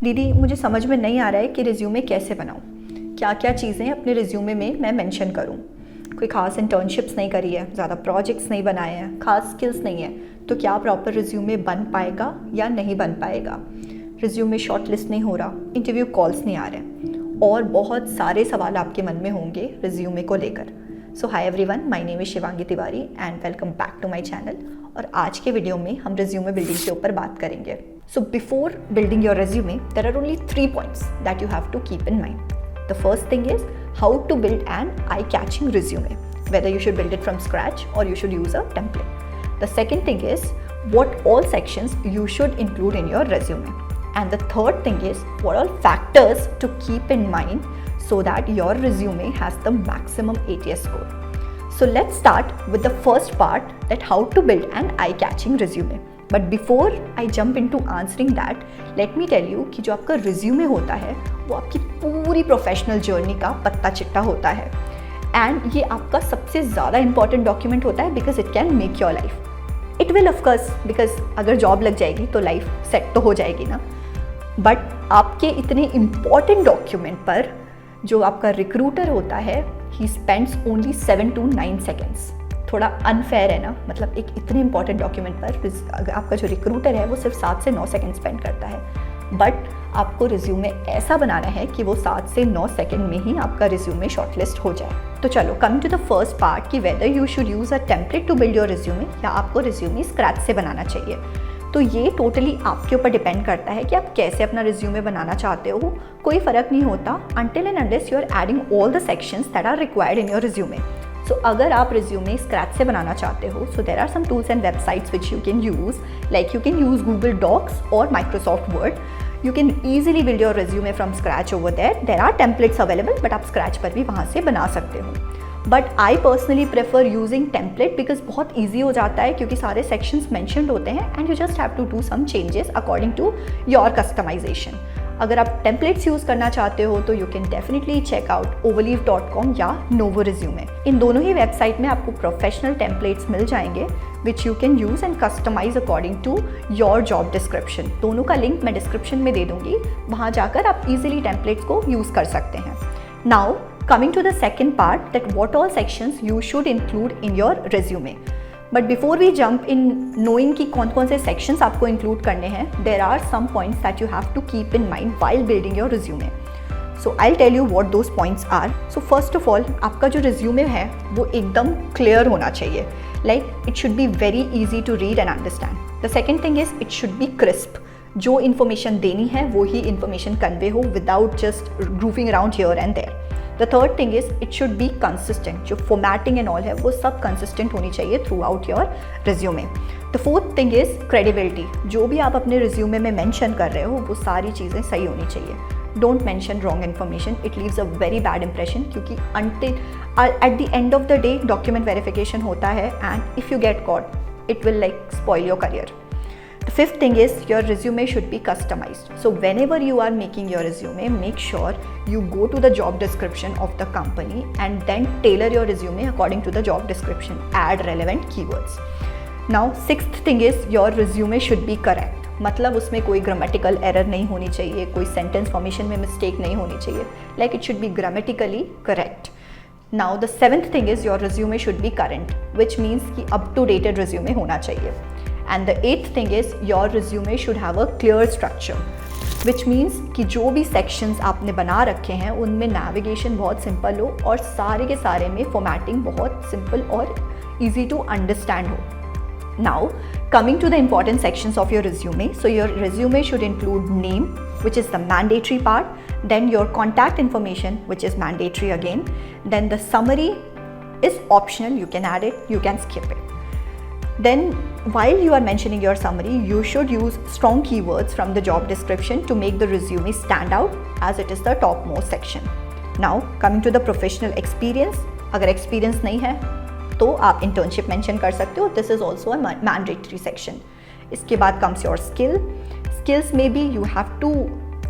दीदी मुझे समझ में नहीं आ रहा है कि रिज्यूमे कैसे बनाऊँ, क्या क्या चीज़ें अपने रिज्यूमे में मैं मेंशन करूँ। कोई ख़ास इंटर्नशिप्स नहीं करी है, ज़्यादा प्रोजेक्ट्स नहीं बनाए हैं, ख़ास स्किल्स नहीं है, तो क्या प्रॉपर रिज्यूमे बन पाएगा या नहीं बन पाएगा। रिज्यूमे शॉर्टलिस्ट नहीं हो रहा, इंटरव्यू कॉल्स नहीं आ रहे और बहुत सारे सवाल आपके मन में होंगे रिज्यूमे को लेकर। So hi everyone, my name is Shivangi Tiwari and welcome back to my channel. और आज के वीडियो में हम रिज्यूमे बिल्डिंग के ऊपर बात करेंगे। So before building your resume there are only 3 points that you have to keep in mind. The first thing is how to build an eye-catching resume, whether you should build it from scratch or you should use a template. The second thing is what all sections you should include in your resume. And the third thing is what all factors to keep in mind so that your resume has the maximum ATS score. So let's start with the first part, that how to build an eye-catching resume. But before I jump into answering that, let me tell you कि जो आपका resume होता है वो आपकी पूरी professional journey का पत्ता चिट्टा होता है। एंड ये आपका सबसे ज़्यादा इंपॉर्टेंट डॉक्यूमेंट होता है because it can make your life. It will of course, because अगर जॉब लग जाएगी तो लाइफ सेट तो हो जाएगी ना। बट आपके इतने इम्पॉर्टेंट डॉक्यूमेंट पर जो आपका रिक्रूटर होता है, he spends only 7 to 9 seconds। थोड़ा अनफेयर है ना, मतलब एक इतने इंपॉर्टेंट डॉक्यूमेंट पर आपका जो रिक्रूटर है वो सिर्फ 7 से 9 सेकंड स्पेंड करता है। बट आपको रिज्यूमे ऐसा बनाना है कि वो 7 से 9 सेकंड में ही आपका रिज्यूमे शॉर्टलिस्ट हो जाए। तो चलो coming to the first part कि whether you should use a template to build your resume या आपको रिज्यूमे स्क्रैच से बनाना चाहिए। तो ये टोटली आपके ऊपर डिपेंड करता है कि आप कैसे अपना रिज्यूमे बनाना चाहते हो। कोई फ़र्क नहीं होता until and unless you are adding all the sections that are required in your resume. So अगर आप रिज्यूमे स्क्रैच से बनाना चाहते हो, so there are some tools and websites which you can use, like you can use Google Docs or Microsoft Word. You can easily build your resume from scratch over there. There are templates available, but आप scratch पर भी वहाँ से बना सकते हो। But I personally prefer using template because बहुत easy हो जाता है क्योंकि सारे sections mentioned होते हैं and you just have to do some changes according to your customization. अगर आप टेम्पलेट्स यूज़ करना चाहते हो तो you can definitely check out overleaf.com या नोवो रिज्यूमे। इन दोनों ही वेबसाइट में आपको प्रोफेशनल टेम्पलेट्स मिल जाएंगे which you can use and customise according to your job description. दोनों का लिंक मैं डिस्क्रिप्शन में दे दूँगी, वहाँ जाकर आप इजीली टेम्पलेट्स को यूज़ कर सकते हैं। Now coming to the second part, that what all sections you should include in your resume. But before we jump in knowing कि कौन कौन से सेक्शंस आपको इंक्लूड करने हैं, there are some points that you have to keep in mind while building your resume. So I tell you what those points are. So first of all, आपका जो resume है वो एकदम क्लियर होना चाहिए। Like it should be very easy to read and understand. The second thing is it should be crisp. जो information देनी है वो ही इन्फॉर्मेशन कन्वे हो without just grooving around here and there. The third thing is it should be consistent. जो formatting and all है वो सब कंसिस्टेंट होनी चाहिए throughout your resume. The fourth thing is credibility. जो भी आप अपने रिज्यूमे में मेंशन कर रहे हो वो सारी चीज़ें सही होनी चाहिए। Don't mention wrong information, it leaves a very bad impression क्योंकि until at the end of the day document verification होता है and if you get caught it will like spoil your career. The fifth thing is your resume should be customized. So whenever you are making your resume, make sure you go to the job description of the company and then tailor your resume according to the job description. Add relevant keywords. Now sixth thing is your resume should be correct. मतलब उसमें कोई grammatical error नहीं होनी चाहिए, कोई sentence formation में mistake नहीं होनी चाहिए. Like it should be grammatically correct. Now the seventh thing is your resume should be current, which means कि up to dated resume होना चाहिए. And the eighth thing is your resume should have a clear structure, which means कि जो भी sections आपने बना रखे हैं उनमें navigation बहुत simple हो और सारे के सारे में formatting बहुत simple और easy to understand हो। Now coming to the important sections of your resume, so your resume should include name, which is the mandatory part, then your contact information, which is mandatory again, then the summary is optional, you can add it, you can skip it. Then while you are mentioning your summary, you should use strong keywords from the job description to make the resume stand out as it is the topmost section. Now coming to the professional experience, अगर experience नहीं है तो आप internship mention कर सकते हो, this is also a mandatory section. इसके बाद comes your skill. Skills में भी you have to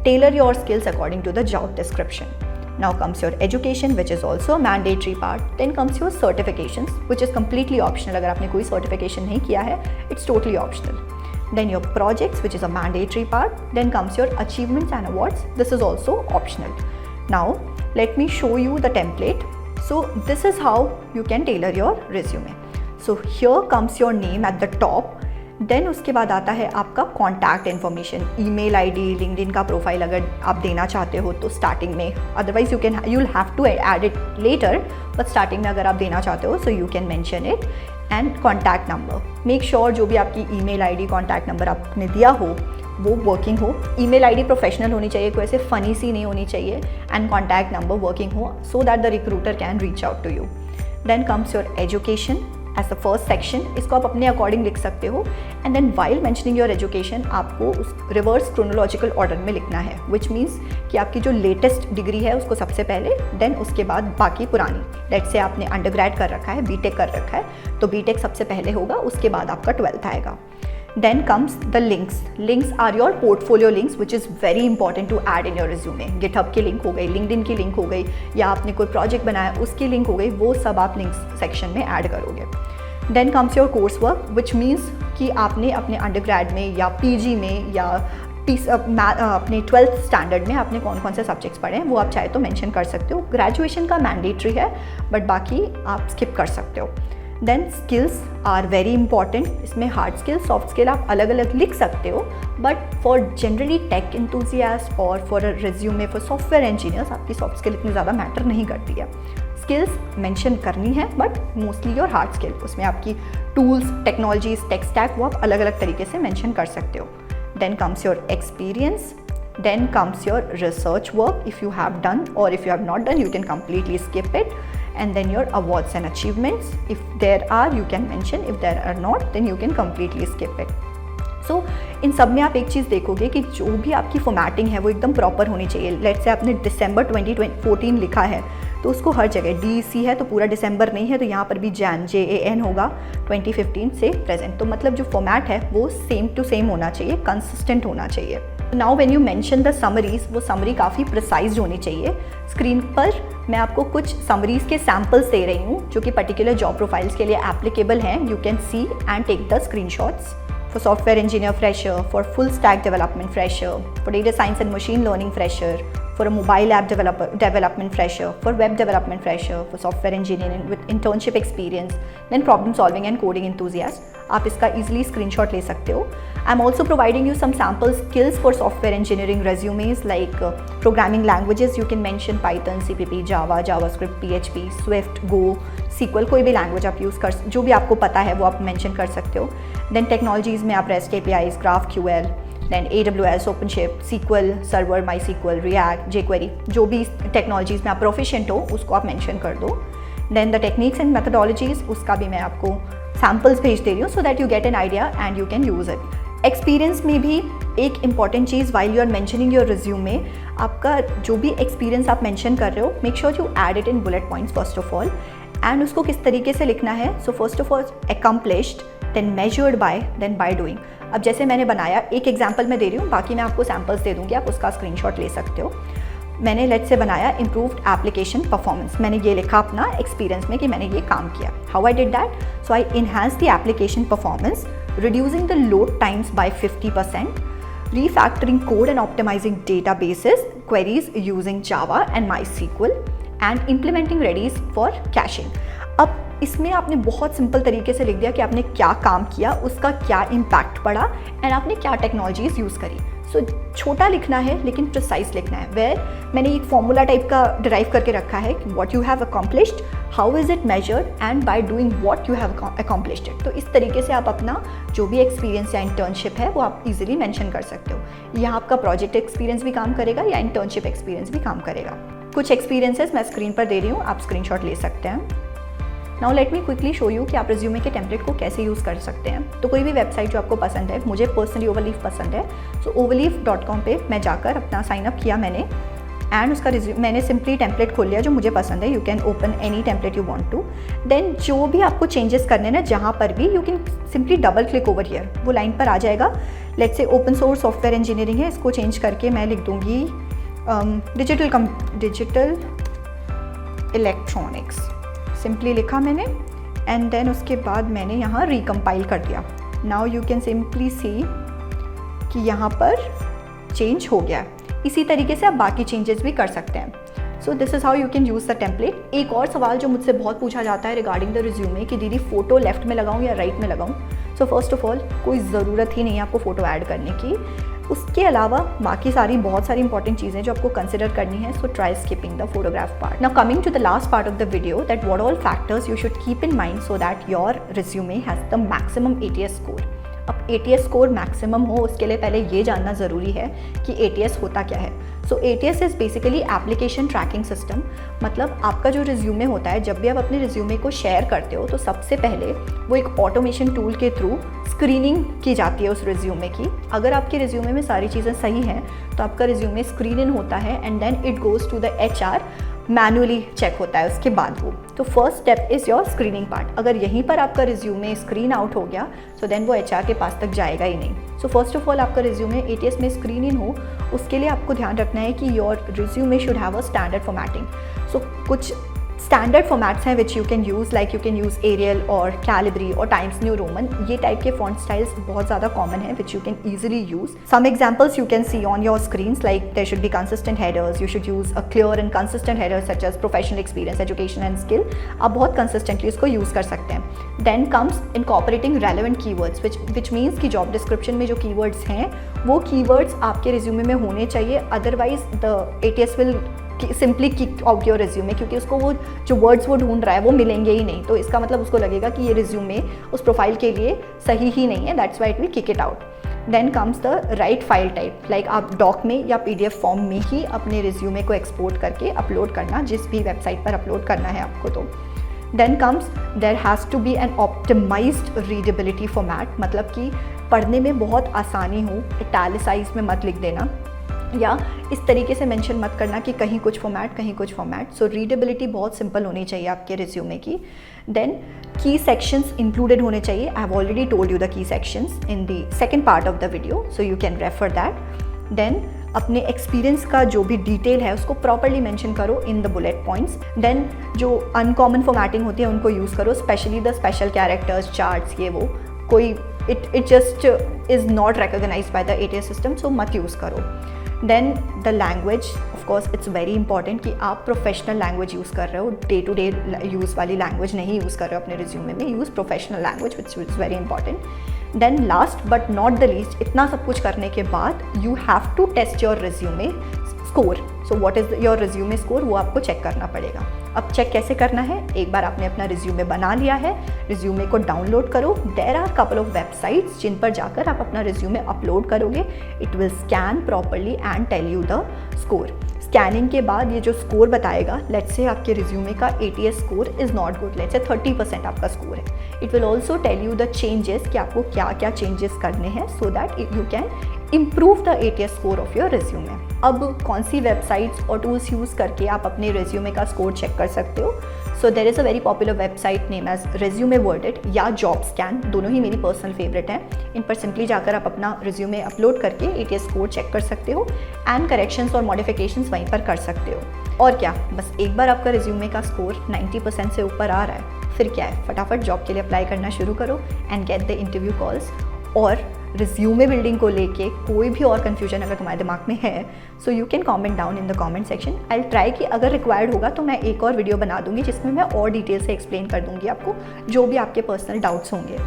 tailor your skills according to the job description. Now comes your education, which is also a mandatory part. Then comes your certifications, which is completely optional. अगर आपने कोई certification नहीं किया है, it's totally optional. then your projects, which is a mandatory part, then comes your achievements and awards. This is also optional. Now let me show you the template. So this is how you can tailor your resume. So here comes your name at the top. Then उसके बाद आता है आपका contact information, email ID, LinkedIn का profile अगर आप देना चाहते हो तो स्टार्टिंग में, otherwise you will have to add it later, but starting में अगर आप देना चाहते हो so you can mention it. And contact number, make sure जो भी आपकी ईमेल आईडी कॉन्टैक्ट नंबर आपने दिया हो वो वर्किंग हो. ईमेल आईडी प्रोफेशनल होनी चाहिए, कोई ऐसे फनी सी नहीं होनी चाहिए, एंड कॉन्टैक्ट नंबर वर्किंग हो so that the recruiter can reach out to you. Then comes your education as the first section. इसको आप अपने अकॉर्डिंग लिख सकते हो. And then while mentioning your education आपको उस रिवर्स क्रोनोलॉजिकल ऑर्डर में लिखना है, विच मीन्स कि आपकी जो लेटेस्ट डिग्री है उसको सबसे पहले, देन उसके बाद बाकी पुरानी. लेट्स से आपने अंडरग्रेड कर रखा है, बीटेक कर रखा है, तो बीटेक सबसे पहले होगा, उसके बाद आपका 12th आएगा. Then comes the links. Links are your portfolio links, which is very important to add in your resume. GitHub की लिंक हो गई, LinkedIn की लिंक हो गई, या आपने कोई प्रोजेक्ट बनाया उसकी लिंक हो गई, वो सब आप लिंक्स सेक्शन में ऐड करोगे. Then comes your coursework, which means कि आपने अपने अंडरग्रेड में या पीजी में या अपने 12th स्टैंडर्ड में आपने कौन कौन से सब्जेक्ट्स पढ़े हैं वो आप चाहे तो मेंशन कर सकते हो. ग्रेजुएशन का मैंडेटरी है, बट बाकी आप स्किप कर सकते हो. Then skills are very important. इसमें हार्ड स्किल, सॉफ्ट स्किल आप अलग अलग लिख सकते हो, but for generally tech enthusiast और for a resume for software engineers आपकी सॉफ्ट स्किल इतनी ज़्यादा मैटर नहीं करती है. स्किल्स मेंशन करनी है, but mostly your hard skill, उसमें आपकी टूल्स, टेक्नोलॉजीज, टेक स्टैक वो आप अलग अलग तरीके से मेंशन कर सकते हो. Then comes your experience. Then comes your research work. If you have done or if you have not done, you can completely skip it. And then your awards and achievements. If there are, you can mention. If there are not, then you can completely skip it. So इन सब में आप एक चीज़ देखोगे कि जो भी आपकी formatting है वो एकदम प्रॉपर होनी चाहिए. लेट्स से आपने दिसंबर 2014 लिखा है तो उसको हर जगह, DEC है तो पूरा दिसंबर नहीं है तो यहाँ पर भी JAN होगा 2015 से प्रेजेंट. तो मतलब जो फॉर्मेट है वो सेम टू सेम होना चाहिए, कंसिस्टेंट होना चाहिए. Now when you mention the summaries, वो समरी काफ़ी प्रिसाइज होनी चाहिए. स्क्रीन पर मैं आपको कुछ समरीज के सैम्पल्स दे रही हूँ जो कि पर्टिकुलर जॉब प्रोफाइल्स के लिए एप्लीकेबल हैं. You can see and take the screenshots. For software engineer fresher, for full stack development fresher, for data science and machine learning fresher, for a mobile app development fresher, for web development fresher, for software engineering with internship experience, then problem solving and coding enthusiast. आप इसका easily screenshot ले सकते हो. I'm also providing you some sample skills for software engineering resumes like programming languages. You can mention Python, CPP, Java, JavaScript, PHP, Swift, Go, SQL, कोई भी language आप use कर, जो भी आपको पता है वो आप मेंशन कर सकते हो. देन टेक्नोलॉजीज़ में आप REST APIs, GraphQL, then AWS, OpenShift, SQL Server, MySQL, React, jQuery, जो भी टेक्नोलॉजीज़ में आप प्रोफिशिएंट हो उसको आप मेंशन कर दो. Then the techniques and methodologies, उसका भी मैं आपको सैम्पल्स भेज दे रही हूँ so that you get an idea and you can use it. Experience में भी एक इंपॉर्टेंट चीज़, while you are mentioning your resume, आपका जो भी एक्सपीरियंस आप मेंशन कर रहे हो, make sure you add it in bullet points first of all. And उसको किस तरीके से लिखना है, so first of all accomplished, then measured by, then by doing. अब जैसे मैंने बनाया, एक एग्जांपल मैं दे रही हूँ, बाकी मैं आपको सैम्पल्स दे दूँगी, आप उसका स्क्रीनशॉट ले सकते हो. मैंने लेट्स से बनाया इम्प्रूव्ड एप्लीकेशन परफॉर्मेंस. मैंने ये लिखा अपना एक्सपीरियंस में कि मैंने ये काम किया. How I did that, so I enhance the application performance, reducing the load times by 50%, refactoring code and optimizing databases, queries using Java and MySQL, and implementing Redis for caching. अब इसमें आपने बहुत सिंपल तरीके से लिख दिया कि आपने क्या काम किया, उसका क्या इम्पैक्ट पड़ा, एंड आपने क्या टेक्नोलॉजीज़ यूज़ करी. सो छोटा लिखना है लेकिन प्रिसाइज लिखना है. वेयर मैंने एक फॉर्मूला टाइप का डिराइव करके रखा है कि what you have accomplished, how is it measured, and by doing what you have accomplished it. तो इस तरीके से आप अपना जो भी एक्सपीरियंस या इंटर्नशिप है वो आप इजीली मेंशन कर सकते हो. यहाँ आपका प्रोजेक्ट एक्सपीरियंस भी काम करेगा या इंटर्नशिप एक्सपीरियंस भी काम करेगा. कुछ एक्सपीरियंसेस मैं स्क्रीन पर दे रही हूँ, आप स्क्रीनशॉट ले सकते हैं. Now let me quickly show you कि आप रिज्यूमे के टेम्पलेट को कैसे यूज़ कर सकते हैं. तो कोई भी वेबसाइट जो आपको पसंद है, मुझे पर्सनली ओवरलीफ पसंद है, सो overleaf.com पे मैं जाकर अपना साइनअप किया मैंने, एंड उसका मैंने सिंपली टेम्पलेट खोल लिया जो मुझे पसंद है. You can open any template you want to. Then जो भी आपको चेंजेस करने ना, जहाँ पर भी you can simply double click over here, वो लाइन पर आ जाएगा. Let's say open source software engineering है, इसको चेंज करके मैं लिख दूँगी डिजिटल इलेक्ट्रॉनिक्स. सिंपली लिखा मैंने, एंड देन उसके बाद मैंने यहाँ रिकम्पाइल कर दिया. नाउ यू कैन सिंपली सी कि यहाँ पर चेंज हो गया है। इसी तरीके से आप बाकी चेंजेस भी कर सकते हैं। So this is how you can use the template. एक और सवाल जो मुझसे बहुत पूछा जाता है रिगार्डिंग द रिज्यूमे कि दीदी फ़ोटो लेफ्ट में लगाऊँ या राइट में लगाऊँ। सो फर्स्ट ऑफ ऑल कोई ज़रूरत ही नहीं है आपको फ़ोटो ऐड करने की। उसके अलावा बाकी बहुत सारी इंपॉर्टेंट चीज़ें जो आपको कंसिडर करनी है, so try skipping the photograph part. Now coming to the last part of the video, that what all factors you should keep in mind so that your resume has the maximum ATS score. अब ATS score maximum हो उसके लिए पहले ये जानना ज़रूरी है कि ATS होता क्या है। सो ATS is basically application tracking system. मतलब आपका जो रिज्यूमे होता है, जब भी आप अपने रिज्यूमे को शेयर करते हो तो सबसे पहले वो एक ऑटोमेशन टूल के थ्रू स्क्रीनिंग की जाती है उस रिज्यूमे की। अगर आपके रिज्यूमे में सारी चीज़ें सही हैं तो आपका रिज्यूमे स्क्रीन इन होता है and then it goes to the HR, manually check होता है उसके बाद वो। तो first step is your screening part. अगर यहीं पर आपका रिज्यूमे स्क्रीन आउट हो गया सो देन वो HR के पास तक जाएगा ही नहीं। सो फर्स्ट ऑफ ऑल आपका रिज्यूमे ATS में स्क्रीन इन हो उसके लिए आपको ध्यान रखना है कि your resume should have a standard formatting. So कुछ स्टैंडर्ड फॉर्मेट्स हैं which you can use, like you can use Arial और कैलिब्री और टाइम्स न्यू रोमन। ये टाइप के फॉन्ट स्टाइल्स बहुत ज़्यादा कॉमन है which you can easily use. Some examples you can see on your screens, like there should be consistent headers, you should use a clear and consistent headers such as professional experience, education and skill. आप बहुत consistently उसको use कर सकते हैं। Then comes incorporating relevant keywords which means कि job description में जो keywords हैं वो कीवर्ड्स आपके रिज्यूमे में होने चाहिए, otherwise the ATS will simply kick out your resume, क्योंकि उसको वो जो वर्ड्स वो ढूंढ रहा है वो मिलेंगे ही नहीं। तो इसका मतलब उसको लगेगा कि ये रिज्यूमे उस प्रोफाइल के लिए सही ही नहीं है, that's why it will kick it out. Then comes the right file type, like आप डॉक में या PDF फॉर्म में ही अपने रिज्यूमे को एक्सपोर्ट करके अपलोड करना, जिस भी वेबसाइट पर अपलोड करना है आपको। तो then comes there has to be an optimised readability format, मतलब कि पढ़ने में बहुत आसानी हो। इटैलिसाइज में मत लिख देना या इस तरीके से मेंशन मत करना कि कहीं कुछ फॉर्मेट कहीं कुछ फॉर्मेट। सो रीडेबिलिटी बहुत सिंपल होनी चाहिए आपके रिज्यूमे की। देन की सेक्शंस इंक्लूडेड होने चाहिए। I have already told you the key sections in the second part of the video, so you can refer that. Then अपने एक्सपीरियंस का जो भी डिटेल है उसको प्रॉपर्ली मेंशन करो in the bullet points. Then जो अनकॉमन फॉर्मेटिंग होती है उनको यूज़ करो, specially the special characters, charts, ये वो कोई it just is not recognized by the ATS system, so मत यूज़ करो। Then the language, of course it's very important कि आप प्रोफेशनल लैंग्वेज यूज़ कर रहे हो, डे टू डे यूज़ वाली लैंग्वेज नहीं यूज़ कर रहे हो अपने रिज्यूमे में। Use professional language which is very important. Then last but not the least, इतना सब कुछ करने के बाद you have to test your resume score. So what is your resume score, वो आपको चेक करना पड़ेगा। अब चेक कैसे करना है, एक बार आपने अपना रिज्यूमे बना लिया है, रिज्यूमे को डाउनलोड करो। There are couple of websites जिन पर जाकर आप अपना रिज्यूमे अपलोड करोगे। It will scan properly and tell you the score. Scanning के बाद ये जो स्कोर बताएगा, लेट्स से आपके रिज्यूमे का ATS score is not good, let's say 30% आपका स्कोर है। It will also tell you the changes कि आपको क्या क्या चेंजेस करने हैं so that you can improve the ATS score of your resume. अब कौन सी वेबसाइट्स और टूल्स यूज़ करके आप अपने रिज्यूमे का स्कोर चेक कर सकते हो? So there is a very popular website name as Resume Worded या जॉब स्कैन, दोनों ही मेरी पर्सनल फेवरेट हैं। इन पर सिंपली जाकर आप अपना रिज्यूमे अपलोड करके ATS स्कोर चेक कर सकते हो एंड करेक्शंस और मॉडिफिकेशंस वहीं पर कर सकते हो। और क्या, बस एक बार आपका रिज्यूमे का स्कोर 90% से ऊपर आ रहा है, फिर क्या है, फटाफट जॉब के लिए अप्लाई करना शुरू करो and get the interview calls. और रिज्यूमे बिल्डिंग को लेके कोई भी और कन्फ्यूजन अगर तुम्हारे दिमाग में है, सो you can comment down in the comment section. I will try कि अगर रिक्वायर्ड होगा तो मैं एक और वीडियो बना दूंगी जिसमें मैं और डिटेल से एक्सप्लेन कर दूंगी आपको जो भी आपके पर्सनल डाउट्स होंगे।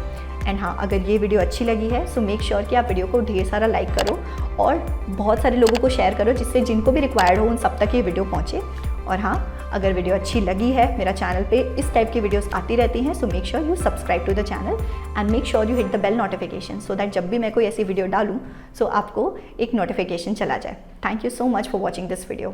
एंड हाँ, अगर ये वीडियो अच्छी लगी है सो मेक श्योर कि आप वीडियो को ढेर सारा लाइक करो और बहुत सारे लोगों को शेयर करो, जिससे जिनको भी रिक्वायर्ड हो उन सब तक ये वीडियो पहुँचे। और हाँ, अगर वीडियो अच्छी लगी है, मेरा चैनल पे इस टाइप की वीडियोस आती रहती हैं, so make sure you subscribe to the channel and make sure you hit the bell notification so that जब भी मैं कोई ऐसी वीडियो डालूँ सो आपको एक नोटिफिकेशन चला जाए। Thank you so much for watching this video.